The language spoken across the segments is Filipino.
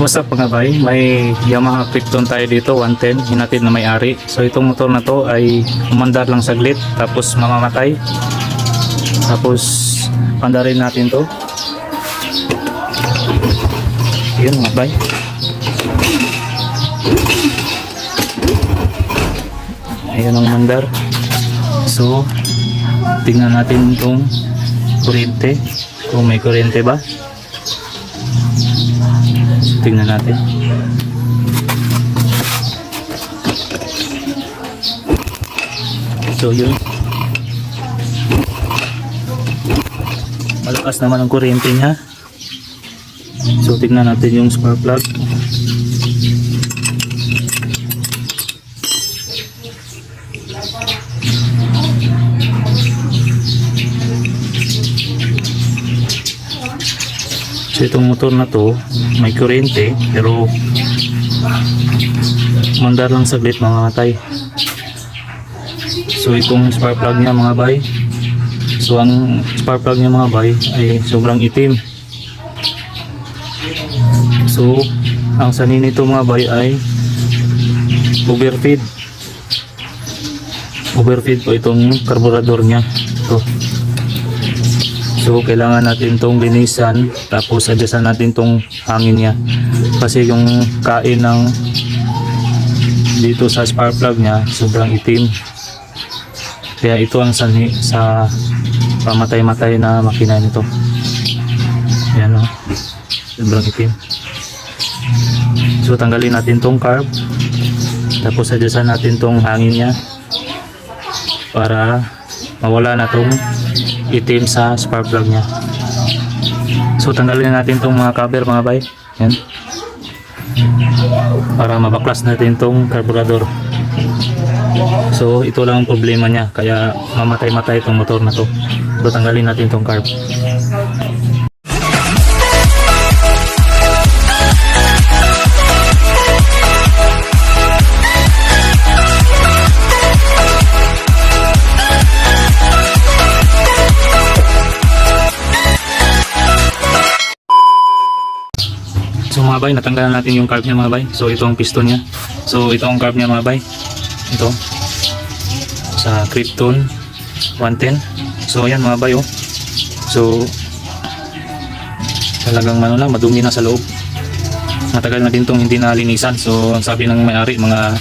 What's up mga bay? May Yamaha Krypton tayo dito, 110, hinatid na may-ari. So itong motor na to ay umandar lang saglit, tapos mamamatay. Tapos pandarin natin to. Yun mga bay. Ayun ang mandar. So tingnan natin itong kuryente, kung may kuryente ba. Tingnan natin. So yun, malakas naman ang kuryente niya. So tingnan natin yung spark plug. So itong motor na to may kuryente pero mandar lang saglit, mamamatay. So itong spark plug niya mga bay, so ang spark plug niya mga bay ay sobrang itim. So ang sanin nito mga bay ay overfeed po itong karburador niya to. So kailangan natin tong linisan, tapos adjustan natin tong hangin niya kasi yung kain ng dito sa spark plug niya sobrang itim. Kaya ito ang sanhi sa pamatay-matay na makina nito. Ayan o, sobrang itim. So tanggalin natin tong carb, tapos adjustan natin tong hangin niya para mawala na tong itim sa spark plug niya. So tanggalin natin tong mga cover mga bay. Yan, para mabaklas natin tong carburetor. So ito lang ang problema niya, kaya mamatay-matay itong motor na to. So tanggalin natin tong carb. So mga bay, natanggalan natin yung carb niya mga bay. So ito ang piston niya. So ito ang carb niya mga bay. Ito sa Krypton 110. So ayan mga bay oh. So talagang ano na, madumi na sa loob. Matagal na din tong hindi nalinisan. So ang sabi ng may-ari, mga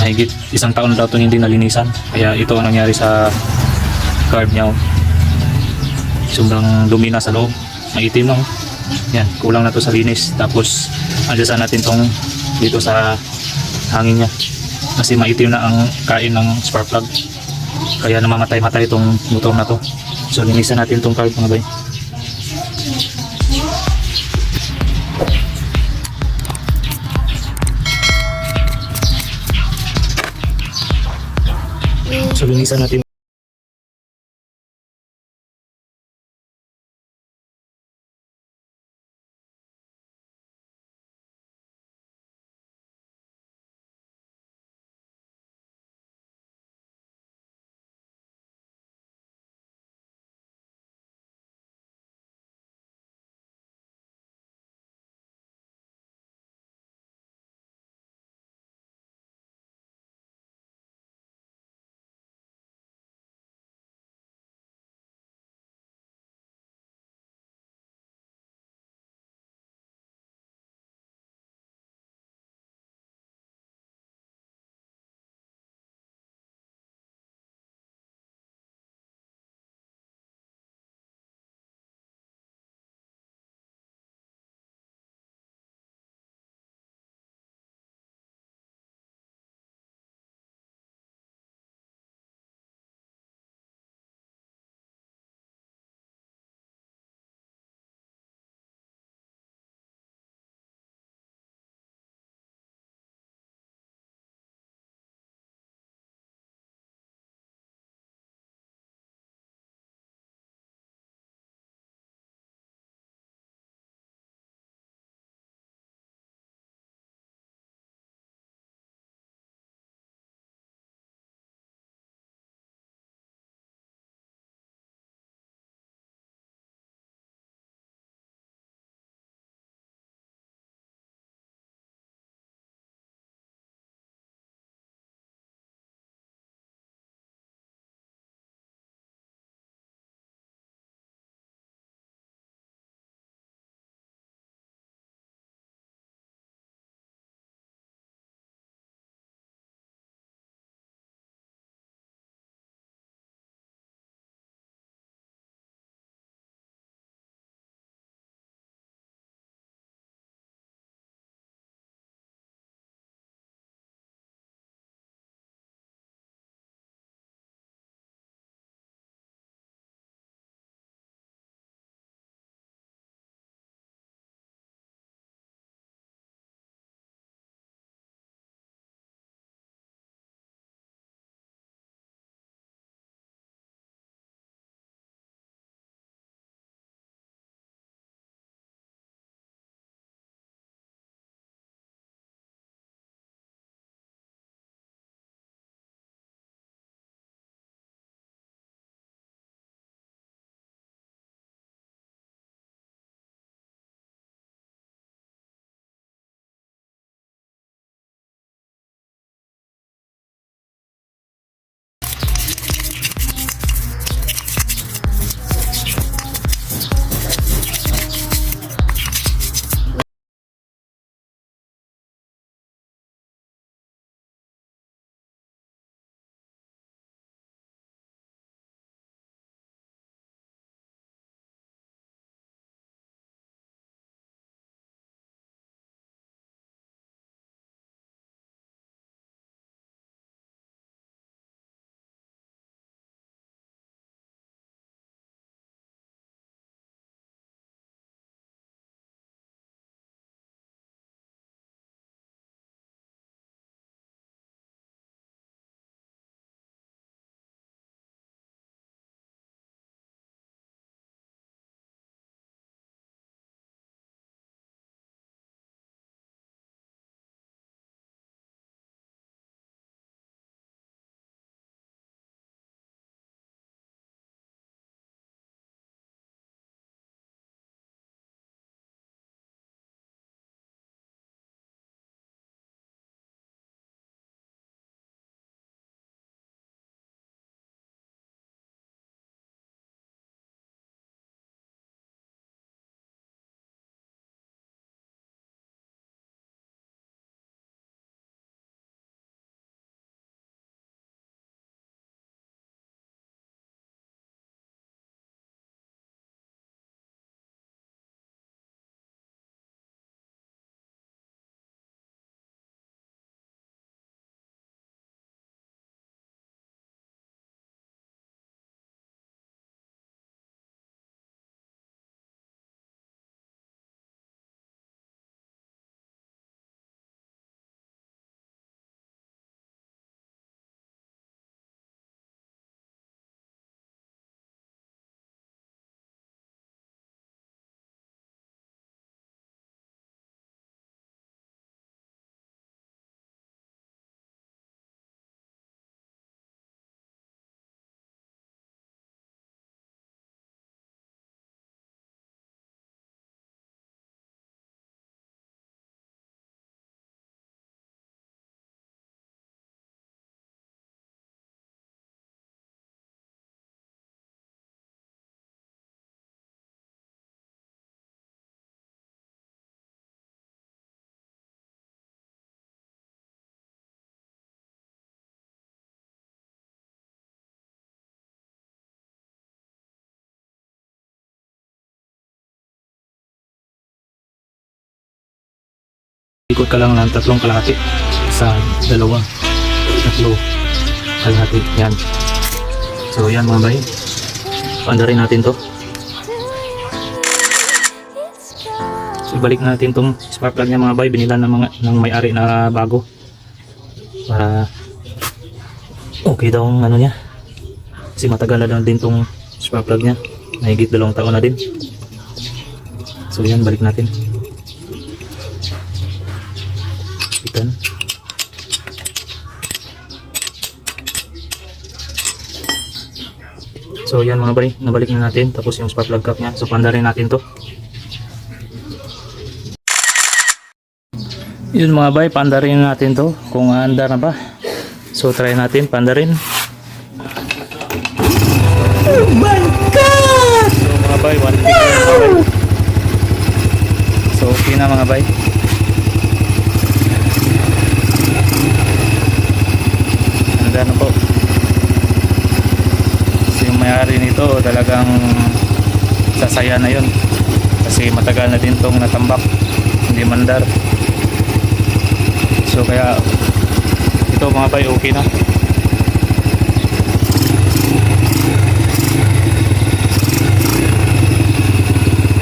mahigit 1 taon na daw itong hindi nalinisan. Kaya ito ang nangyari sa carb niya oh. Sobrang dumi na sa loob. Maitim na oh. Yan, kulang na to sa linis. Tapos adjustan natin tong dito sa hangin niya kasi maitim na ang kain ng spark plug, kaya namamatay-matay itong motor na to. So linisan natin tong carb mga bay. So linisan natin. Ikot ka lang ng 3 kalahati sa 2, 3 kalahati. Yan. So yan mga bay. Paandarin natin to. So ibalik natin tong spark plug niya mga bay. Binila ng may-ari na bago. Para okay daw ang ano niya. Kasi matagal na din tong spark plug niya. Mahigit 2 taon na din. So yan, balik natin. Itan. So yan mga bay, nabalik na natin. Tapos yung spark plug cap niya. So pandarin natin to. Yun mga bay, pandarin natin to. Kung aandar na ba. So try natin, pandarin. Oh my God! So mga bay, 1 click na mga bay. So okay na mga bay. Andar na po. So yung may-ari nito talagang sasaya na yun. Kasi matagal na din tong natambak. Hindi mandar. So kaya ito mga bay, okay na.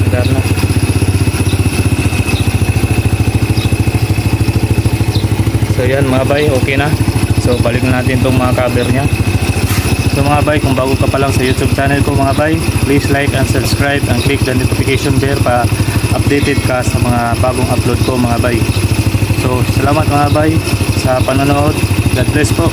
Andar na. So yan mga bay, okay na. So balik na natin itong mga cover nya. So mga bay, kung bago ka pa lang sa YouTube channel ko mga bay, please like and subscribe and click the notification bell para updated ka sa mga bagong upload ko mga bay. So salamat mga bay sa panonood. God bless po.